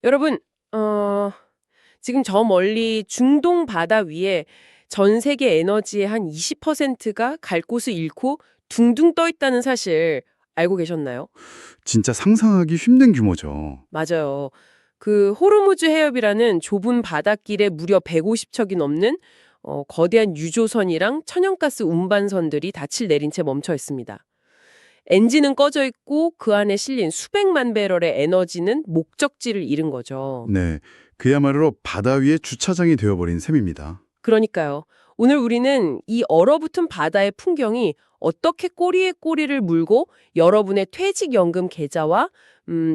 여러분, 지금 저 멀리 중동 바다 위에 전 세계 에너지의 한 20%가 갈 곳을 잃고 둥둥 떠 있다는 사실 알고 계셨나요? 진짜 상상하기 힘든 규모죠. 맞아요. 그 호르무즈 해협이라는 좁은 바닷길에 무려 150척이 넘는 거대한 유조선이랑 천연가스 운반선들이 닻을 내린 채 멈춰 있습니다. 엔진은 꺼져 있고 그 안에 실린 수백만 배럴의 에너지는 목적지를 잃은 거죠. 네, 그야말로 바다 위의 주차장이 되어버린 셈입니다. 그러니까요. 오늘 우리는 이 얼어붙은 바다의 풍경이 어떻게 꼬리에 꼬리를 물고 여러분의 퇴직연금 계좌와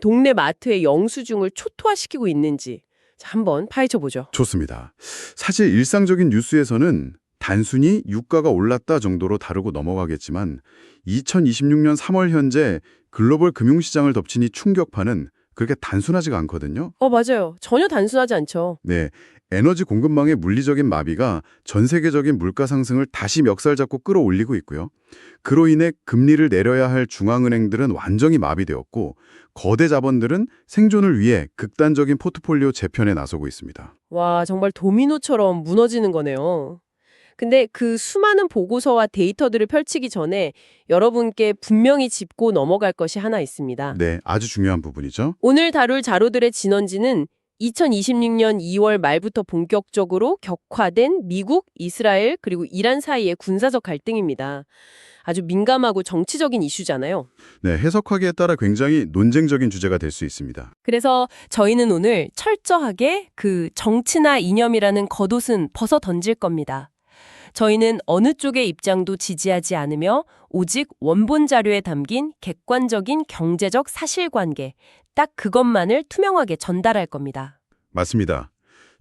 동네 마트의 영수증을 초토화시키고 있는지 자, 한번 파헤쳐보죠. 좋습니다. 사실 일상적인 뉴스에서는 단순히 유가가 올랐다 정도로 다루고 넘어가겠지만 2026년 3월 현재 글로벌 금융시장을 덮친 이 충격파는 그렇게 단순하지가 않거든요. 맞아요. 전혀 단순하지 않죠. 네, 에너지 공급망의 물리적인 마비가 전 세계적인 물가 상승을 다시 멱살 잡고 끌어올리고 있고요. 그로 인해 금리를 내려야 할 중앙은행들은 완전히 마비되었고 거대 자본들은 생존을 위해 극단적인 포트폴리오 재편에 나서고 있습니다. 와, 정말 도미노처럼 무너지는 거네요. 근데 그 수많은 보고서와 데이터들을 펼치기 전에 여러분께 분명히 짚고 넘어갈 것이 하나 있습니다. 네, 아주 중요한 부분이죠. 오늘 다룰 자료들의 진원지는 2026년 2월 말부터 본격적으로 격화된 미국, 이스라엘 그리고 이란 사이의 군사적 갈등입니다. 아주 민감하고 정치적인 이슈잖아요. 네, 해석하기에 따라 굉장히 논쟁적인 주제가 될 수 있습니다. 그래서 저희는 오늘 철저하게 그 정치나 이념이라는 겉옷은 벗어 던질 겁니다. 저희는 어느 쪽의 입장도 지지하지 않으며 오직 원본 자료에 담긴 객관적인 경제적 사실관계, 딱 그것만을 투명하게 전달할 겁니다. 맞습니다.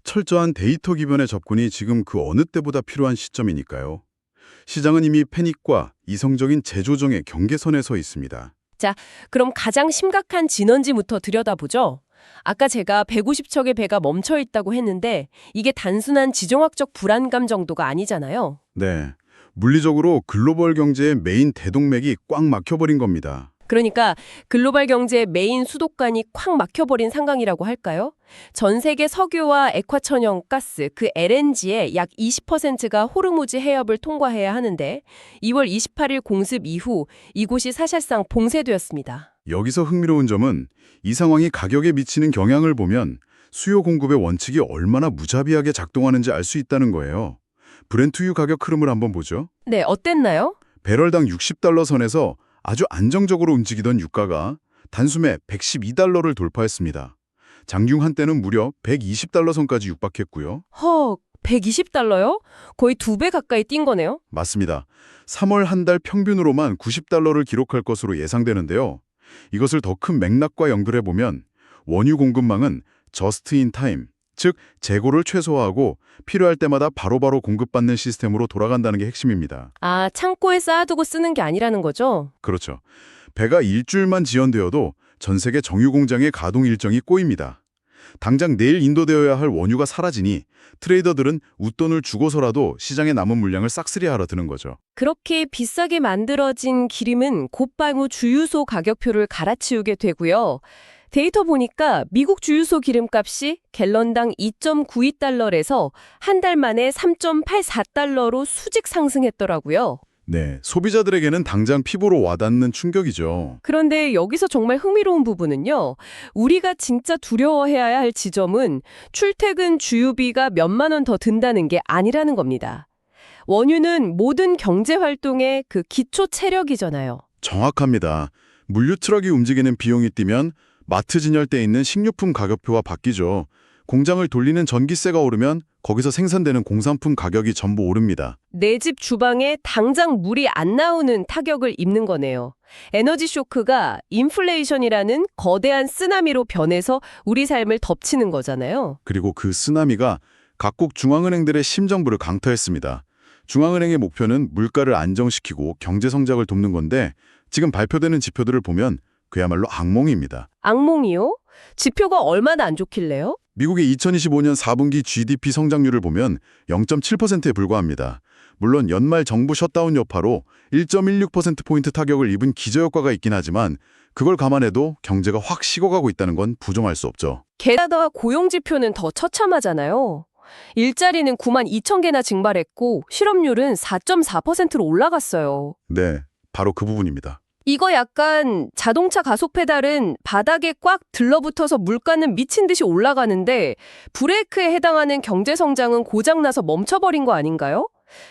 철저한 데이터 기반의 접근이 지금 그 어느 때보다 필요한 시점이니까요. 시장은 이미 패닉과 이성적인 재조정의 경계선에 서 있습니다. 자, 그럼 가장 심각한 진원지부터 들여다보죠. 아까 제가 150척의 배가 멈춰 있다고 했는데 이게 단순한 지정학적 불안감 정도가 아니잖아요. 네, 물리적으로 글로벌 경제의 메인 대동맥이 꽉 막혀버린 겁니다. 그러니까 글로벌 경제의 메인 수도관이 콱 막혀버린 상황이라고 할까요? 전 세계 석유와 액화천연 가스, 그 LNG의 약 20%가 호르무즈 해협을 통과해야 하는데 2월 28일 공습 이후 이곳이 사실상 봉쇄되었습니다. 여기서 흥미로운 점은 이 상황이 가격에 미치는 영향을 보면 수요 공급의 원칙이 얼마나 무자비하게 작동하는지 알 수 있다는 거예요. 브렌트유 가격 흐름을 한번 보죠. 네, 어땠나요? 배럴당 60달러 선에서 아주 안정적으로 움직이던 유가가 단숨에 112달러를 돌파했습니다. 장중 한때는 무려 120달러 선까지 육박했고요. 헉, 120달러요? 거의 2배 가까이 뛴 거네요? 맞습니다. 3월 한 달 평균으로만 90달러를 기록할 것으로 예상되는데요. 이것을 더 큰 맥락과 연결해 보면 원유 공급망은 저스트 인 타임, 즉 재고를 최소화하고 필요할 때마다 바로바로 공급받는 시스템으로 돌아간다는 게 핵심입니다. 아, 창고에 쌓아두고 쓰는 게 아니라는 거죠? 그렇죠. 배가 일주일만 지연되어도 전 세계 정유 공장의 가동 일정이 꼬입니다. 당장 내일 인도되어야 할 원유가 사라지니 트레이더들은 웃돈을 주고서라도 시장에 남은 물량을 싹쓸이하러 드는 거죠. 그렇게 비싸게 만들어진 기름은 곧바로 주유소 가격표를 갈아치우게 되고요. 데이터 보니까 미국 주유소 기름값이 갤런당 2.92달러에서 한 달 만에 3.84달러로 수직 상승했더라고요. 네, 소비자들에게는 당장 피부로 와닿는 충격이죠. 그런데 여기서 정말 흥미로운 부분은요. 우리가 진짜 두려워해야 할 지점은 출퇴근 주유비가 몇만 원 더 든다는 게 아니라는 겁니다. 원유는 모든 경제 활동의 그 기초 체력이잖아요. 정확합니다. 물류 트럭이 움직이는 비용이 뛰면 마트 진열대에 있는 식료품 가격표와 바뀌죠. 공장을 돌리는 전기세가 오르면 거기서 생산되는 공산품 가격이 전부 오릅니다. 내 집 주방에 당장 물이 안 나오는 타격을 입는 거네요. 에너지 쇼크가 인플레이션이라는 거대한 쓰나미로 변해서 우리 삶을 덮치는 거잖아요. 그리고 그 쓰나미가 각국 중앙은행들의 심정부를 강타했습니다. 중앙은행의 목표는 물가를 안정시키고 경제 성장을 돕는 건데 지금 발표되는 지표들을 보면 그야말로 악몽입니다. 악몽이요? 지표가 얼마나 안 좋길래요? 미국의 2025년 4분기 GDP 성장률을 보면 0.7%에 불과합니다. 물론 연말 정부 셧다운 여파로 1.16%포인트 타격을 입은 기저효과가 있긴 하지만 그걸 감안해도 경제가 확 식어가고 있다는 건 부정할 수 없죠. 게다가 고용지표는 더 처참하잖아요. 일자리는 9만 2천 개나 증발했고 실업률은 4.4%로 올라갔어요. 네, 바로 그 부분입니다. 이거 약간 자동차 가속 페달은 바닥에 꽉 들러붙어서 물가는 미친 듯이 올라가는데 브레이크에 해당하는 경제 성장은 고장나서 멈춰버린 거 아닌가요?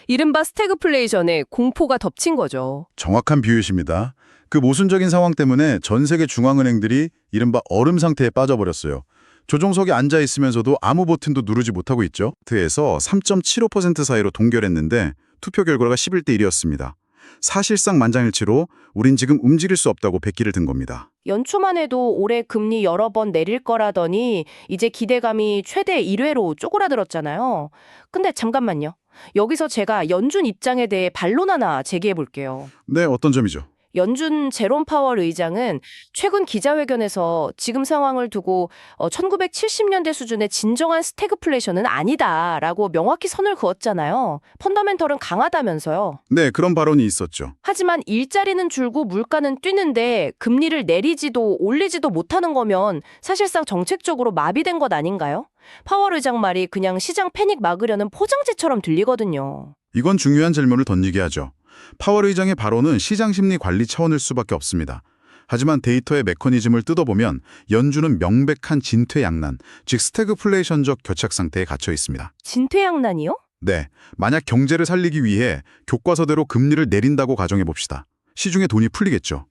이른바 스태그플레이션에 공포가 덮친 거죠. 정확한 비유이십니다. 그 모순적인 상황 때문에 전 세계 중앙은행들이 이른바 얼음 상태에 빠져버렸어요. 조종석에 앉아 있으면서도 아무 버튼도 누르지 못하고 있죠. 에서 3.75% 사이로 동결했는데 투표 결과가 11대 1이었습니다. 사실상 만장일치로 우린 지금 움직일 수 없다고 백기를 든 겁니다. 연초만 해도 올해 금리 여러 번 내릴 거라더니 이제 기대감이 최대 1회로 쪼그라들었잖아요. 근데 잠깐만요. 여기서 제가 연준 입장에 대해 반론 하나 제기해 볼게요. 네, 어떤 점이죠? 연준 제롬 파월 의장은 최근 기자회견에서 지금 상황을 두고 1970년대 수준의 진정한 스태그플레이션은 아니다라고 명확히 선을 그었잖아요. 펀더멘털은 강하다면서요. 네, 그런 발언이 있었죠. 하지만 일자리는 줄고 물가는 뛰는데 금리를 내리지도 올리지도 못하는 거면 사실상 정책적으로 마비된 것 아닌가요? 파월 의장 말이 그냥 시장 패닉 막으려는 포장지처럼 들리거든요. 이건 중요한 질문을 던지게 하죠. 파월 의장의 발언은 시장 심리 관리 차원일 수밖에 없습니다. 하지만 데이터의 메커니즘을 뜯어보면 연준은 명백한 진퇴양난, 즉 스태그플레이션적 교착 상태에 갇혀 있습니다. 진퇴양난이요? 네, 만약 경제를 살리기 위해 교과서대로 금리를 내린다고 가정해봅시다. 시중에 돈이 풀리겠죠.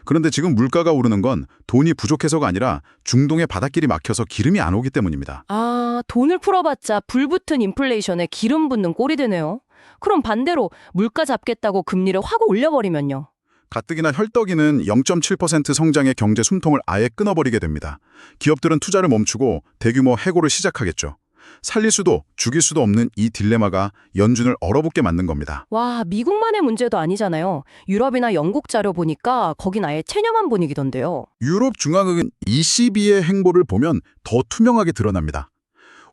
그런데 지금 물가가 오르는 건 돈이 부족해서가 아니라 중동의 바닷길이 막혀서 기름이 안 오기 때문입니다. 아, 돈을 풀어봤자 불붙은 인플레이션에 기름 붓는 꼴이 되네요. 그럼 반대로 물가 잡겠다고 금리를 확 올려버리면요. 가뜩이나 헐떡이는 0.7% 성장의 경제 숨통을 아예 끊어버리게 됩니다. 기업들은 투자를 멈추고 대규모 해고를 시작하겠죠. 살릴 수도 죽일 수도 없는 이 딜레마가 연준을 얼어붙게 만든 겁니다. 와, 미국만의 문제도 아니잖아요. 유럽이나 영국 자료 보니까 거긴 아예 체념한 분위기던데요. 유럽 중앙은행 ECB의 행보를 보면 더 투명하게 드러납니다.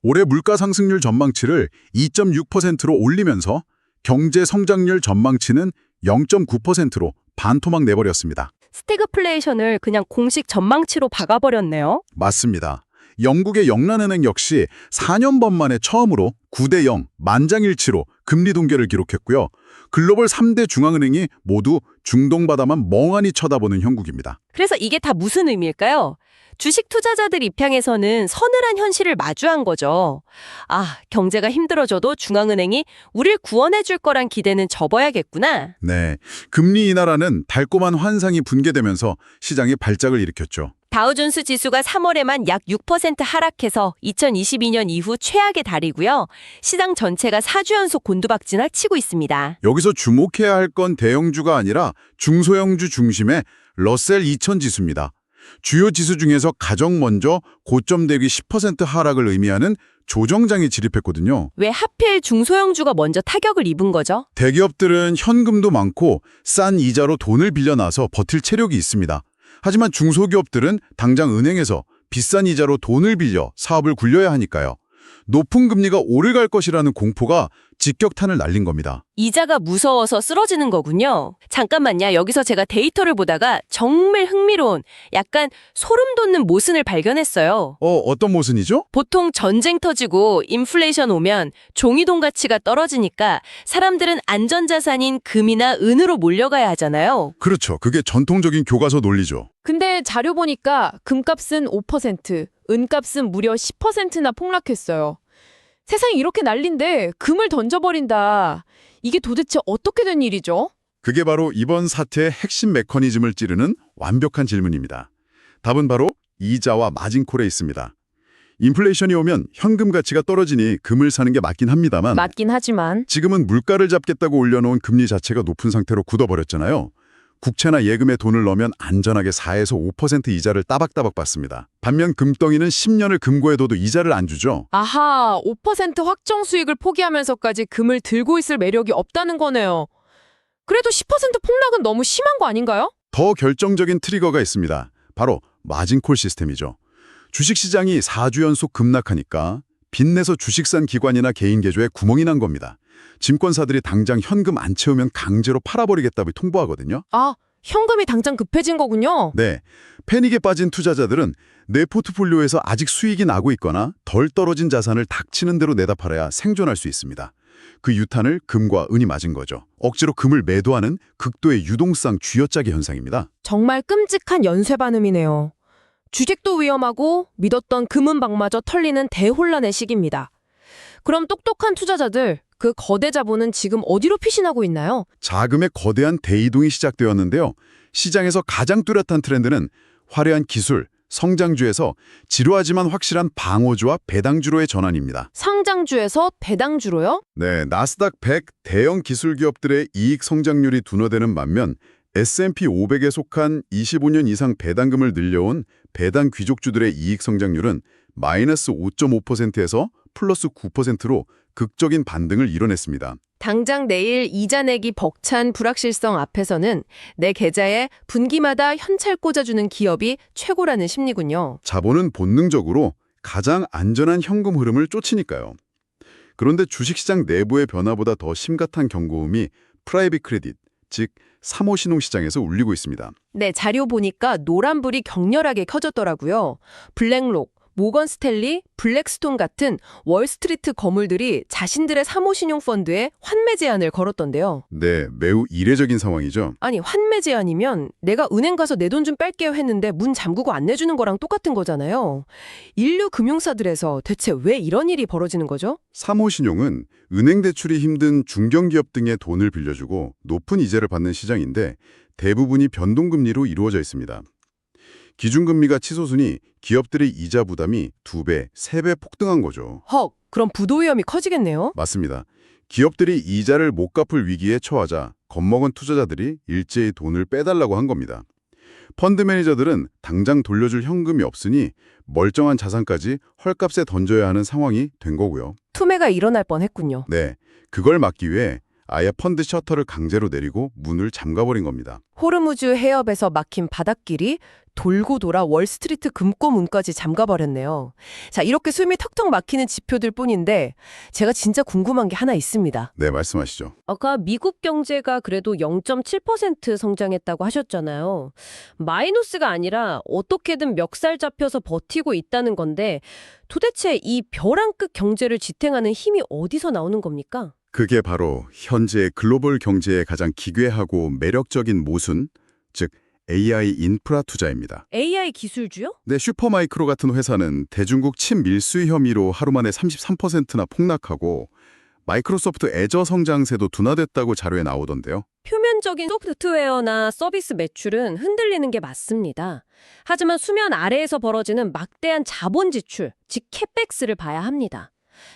올해 물가 상승률 전망치를 2.6%로 올리면서 경제 성장률 전망치는 0.9%로 반토막 내버렸습니다. 스태그플레이션을 그냥 공식 전망치로 박아버렸네요. 맞습니다. 영국의 영란은행 역시 4년번 만에 처음으로 9대 0 만장일치로 금리 동결을 기록했고요. 글로벌 3대 중앙은행이 모두 중동 바다만 멍하니 쳐다보는 형국입니다. 그래서 이게 다 무슨 의미일까요? 주식 투자자들 입장에서는 서늘한 현실을 마주한 거죠. 아, 경제가 힘들어져도 중앙은행이 우릴 구원해 줄 거란 기대는 접어야겠구나. 네, 금리 인하라는 달콤한 환상이 붕괴되면서 시장이 발작을 일으켰죠. 다우존스 지수가 3월에만 약 6% 하락해서 2022년 이후 최악의 달이고요. 시장 전체가 4주 연속 곤두박질을 치고 있습니다. 여기서 주목해야 할 건 대형주가 아니라 중소형주 중심의 러셀 2000 지수입니다. 주요 지수 중에서 가장 먼저 고점 대비 10% 하락을 의미하는 조정장이 진입했거든요. 왜 하필 중소형주가 먼저 타격을 입은 거죠? 대기업들은 현금도 많고 싼 이자로 돈을 빌려놔서 버틸 체력이 있습니다. 하지만 중소기업들은 당장 은행에서 비싼 이자로 돈을 빌려 사업을 굴려야 하니까요. 높은 금리가 오래 갈 것이라는 공포가 직격탄을 날린 겁니다. 이자가 무서워서 쓰러지는 거군요. 잠깐만요. 여기서 제가 데이터를 보다가 정말 흥미로운 약간 소름 돋는 모순을 발견했어요. 어떤 모순이죠? 보통 전쟁 터지고 인플레이션 오면 종이돈 가치가 떨어지니까 사람들은 안전자산인 금이나 은으로 몰려가야 하잖아요. 그렇죠. 그게 전통적인 교과서 논리죠. 근데 자료 보니까 금값은 5%, 은값은 무려 10%나 폭락했어요. 세상이 이렇게 난린데 금을 던져버린다. 이게 도대체 어떻게 된 일이죠? 그게 바로 이번 사태의 핵심 메커니즘을 찌르는 완벽한 질문입니다. 답은 바로 이자와 마진콜에 있습니다. 인플레이션이 오면 현금 가치가 떨어지니 금을 사는 게 맞긴 합니다만 맞긴 하지만 지금은 물가를 잡겠다고 올려놓은 금리 자체가 높은 상태로 굳어버렸잖아요. 국채나 예금에 돈을 넣으면 안전하게 4에서 5% 이자를 따박따박 받습니다. 반면 금덩이는 10년을 금고에둬도 이자를 안 주죠. 아하, 5% 확정 수익을 포기하면서까지 금을 들고 있을 매력이 없다는 거네요. 그래도 10% 폭락은 너무 심한 거 아닌가요? 더 결정적인 트리거가 있습니다. 바로 마진콜 시스템이죠. 주식시장이 4주 연속 급락하니까 빚내서 주식 산 기관이나 개인 계좌에 구멍이 난 겁니다. 증권사들이 당장 현금 안 채우면 강제로 팔아버리겠다고 통보하거든요. 아, 현금이 당장 급해진 거군요. 네, 패닉에 빠진 투자자들은 내 포트폴리오에서 아직 수익이 나고 있거나 덜 떨어진 자산을 닥치는 대로 내다 팔아야 생존할 수 있습니다. 그 유탄을 금과 은이 맞은 거죠. 억지로 금을 매도하는 극도의 유동성 쥐어짜기 현상입니다. 정말 끔찍한 연쇄 반음이네요. 주식도 위험하고 믿었던 금은방마저 털리는 대혼란의 시기입니다. 그럼 똑똑한 투자자들, 그 거대 자본은 지금 어디로 피신하고 있나요? 자금의 거대한 대이동이 시작되었는데요. 시장에서 가장 뚜렷한 트렌드는 화려한 기술, 성장주에서 지루하지만 확실한 방어주와 배당주로의 전환입니다. 상장주에서 배당주로요? 네, 나스닥 100 대형 기술 기업들의 이익 성장률이 둔화되는 반면 S&P 500에 속한 25년 이상 배당금을 늘려온 배당 귀족주들의 이익 성장률은 마이너스 5.5%에서 플러스 9%로 극적인 반등을 이뤄냈습니다. 당장 내일 이자 내기 벅찬 불확실성 앞에서는 내 계좌에 분기마다 현찰 꽂아주는 기업이 최고라는 심리군요. 자본은 본능적으로 가장 안전한 현금 흐름을 쫓으니까요. 그런데 주식시장 내부의 변화보다 더 심각한 경고음이 프라이빗 크레딧, 즉 3호 신용시장에서 울리고 있습니다. 네, 자료 보니까 노란불이 격렬하게 켜졌더라고요. 블랙록, 모건 스탠리, 블랙스톤 같은 월스트리트 거물들이 자신들의 3호 신용펀드에 환매 제한을 걸었던데요. 네, 매우 이례적인 상황이죠. 아니, 환매 제한이면 내가 은행 가서 내 돈 좀 뺄게요 했는데 문 잠그고 안 내주는 거랑 똑같은 거잖아요. 인류 금융사들에서 대체 왜 이런 일이 벌어지는 거죠? 3호 신용은 은행 대출이 힘든 중견기업 등의 돈을 빌려주고 높은 이자를 받는 시장인데 대부분이 변동금리로 이루어져 있습니다. 기준금리가 치솟으니 기업들의 이자 부담이 2배, 3배 폭등한 거죠. 헉, 그럼 부도 위험이 커지겠네요? 맞습니다. 기업들이 이자를 못 갚을 위기에 처하자 겁먹은 투자자들이 일제히 돈을 빼달라고 한 겁니다. 펀드 매니저들은 당장 돌려줄 현금이 없으니 멀쩡한 자산까지 헐값에 던져야 하는 상황이 된 거고요. 투매가 일어날 뻔했군요. 네, 그걸 막기 위해 아예 펀드 셔터를 강제로 내리고 문을 잠가버린 겁니다. 호르무즈 해협에서 막힌 바닷길이 돌고 돌아 월스트리트 금고문까지 잠가버렸네요. 자, 이렇게 숨이 턱턱 막히는 지표들 뿐인데 제가 진짜 궁금한 게 하나 있습니다. 네, 말씀하시죠. 아까 미국 경제가 그래도 0.7% 성장했다고 하셨잖아요. 마이너스가 아니라 어떻게든 멱살 잡혀서 버티고 있다는 건데 도대체 이 벼랑끝 경제를 지탱하는 힘이 어디서 나오는 겁니까? 그게 바로 현재 글로벌 경제의 가장 기괴하고 매력적인 모순, 즉 AI 인프라 투자입니다. AI 기술주요? 네, 슈퍼마이크로 같은 회사는 대중국 친밀수 혐의로 하루 만에 33%나 폭락하고 마이크로소프트 애저 성장세도 둔화됐다고 자료에 나오던데요. 표면적인 소프트웨어나 서비스 매출은 흔들리는 게 맞습니다. 하지만 수면 아래에서 벌어지는 막대한 자본 지출, 즉 캐펙스를 봐야 합니다.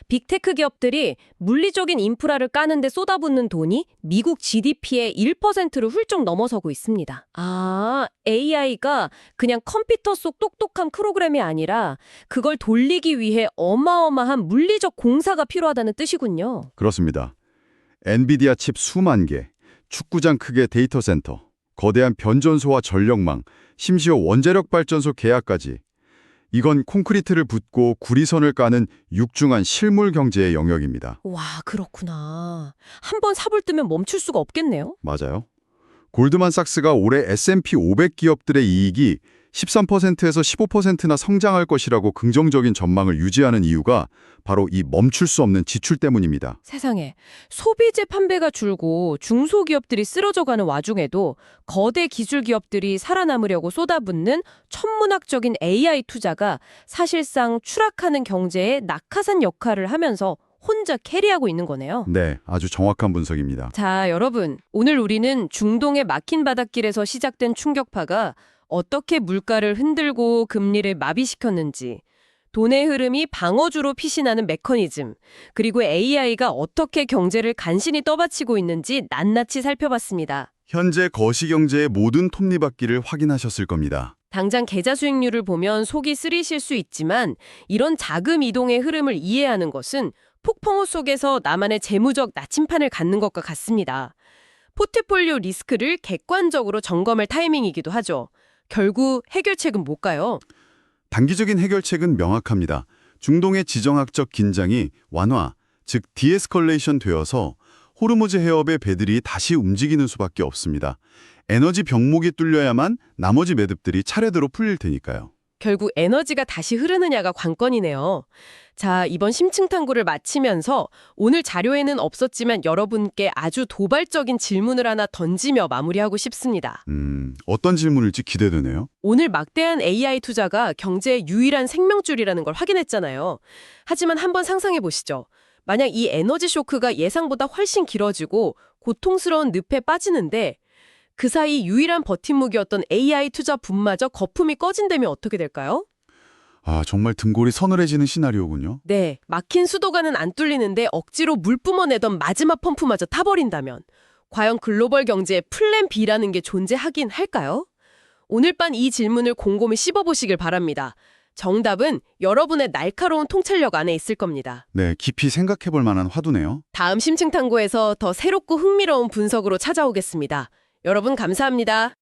빅테크 기업들이 물리적인 인프라를 까는데 쏟아붓는 돈이 미국 GDP의 1%를 훌쩍 넘어서고 있습니다. 아, AI가 그냥 컴퓨터 속 똑똑한 프로그램이 아니라 그걸 돌리기 위해 어마어마한 물리적 공사가 필요하다는 뜻이군요. 그렇습니다. 엔비디아 칩 수만 개, 축구장 크기의 데이터 센터, 거대한 변전소와 전력망, 심지어 원자력 발전소 계약까지 이건 콘크리트를 붓고 구리선을 까는 육중한 실물 경제의 영역입니다. 와, 그렇구나. 한번 삽을 뜨면 멈출 수가 없겠네요. 맞아요. 골드만삭스가 올해 S&P 500 기업들의 이익이 13%에서 15%나 성장할 것이라고 긍정적인 전망을 유지하는 이유가 바로 이 멈출 수 없는 지출 때문입니다. 세상에, 소비재 판매가 줄고 중소기업들이 쓰러져가는 와중에도 거대 기술 기업들이 살아남으려고 쏟아붓는 천문학적인 AI 투자가 사실상 추락하는 경제에 낙하산 역할을 하면서 혼자 캐리하고 있는 거네요. 네, 아주 정확한 분석입니다. 자, 여러분, 오늘 우리는 중동의 막힌 바닷길에서 시작된 충격파가 어떻게 물가를 흔들고 금리를 마비시켰는지, 돈의 흐름이 방어주로 피신하는 메커니즘, 그리고 AI가 어떻게 경제를 간신히 떠받치고 있는지 낱낱이 살펴봤습니다. 현재 거시경제의 모든 톱니바퀴를 확인하셨을 겁니다. 당장 계좌 수익률을 보면 속이 쓰리실 수 있지만 이런 자금 이동의 흐름을 이해하는 것은 폭풍우 속에서 나만의 재무적 나침판을 갖는 것과 같습니다. 포트폴리오 리스크를 객관적으로 점검할 타이밍이기도 하죠. 결국 해결책은 뭘까요? 단기적인 해결책은 명확합니다. 중동의 지정학적 긴장이 완화, 즉 디에스컬레이션 되어서 호르무즈 해협의 배들이 다시 움직이는 수밖에 없습니다. 에너지 병목이 뚫려야만 나머지 매듭들이 차례대로 풀릴 테니까요. 결국 에너지가 다시 흐르느냐가 관건이네요. 자, 이번 심층 탐구를 마치면서 오늘 자료에는 없었지만 여러분께 아주 도발적인 질문을 하나 던지며 마무리하고 싶습니다. 어떤 질문일지 기대되네요. 오늘 막대한 AI 투자가 경제의 유일한 생명줄이라는 걸 확인했잖아요. 하지만 한번 상상해 보시죠. 만약 이 에너지 쇼크가 예상보다 훨씬 길어지고 고통스러운 늪에 빠지는데 그 사이 유일한 버팀목이었던 AI 투자 붐마저 거품이 꺼진다면 어떻게 될까요? 아, 정말 등골이 서늘해지는 시나리오군요. 네, 막힌 수도관은 안 뚫리는데 억지로 물 뿜어내던 마지막 펌프마저 타버린다면 과연 글로벌 경제에 플랜 B라는 게 존재하긴 할까요? 오늘 밤 이 질문을 곰곰이 씹어보시길 바랍니다. 정답은 여러분의 날카로운 통찰력 안에 있을 겁니다. 네, 깊이 생각해볼 만한 화두네요. 다음 심층 탐구에서 더 새롭고 흥미로운 분석으로 찾아오겠습니다. 여러분 감사합니다.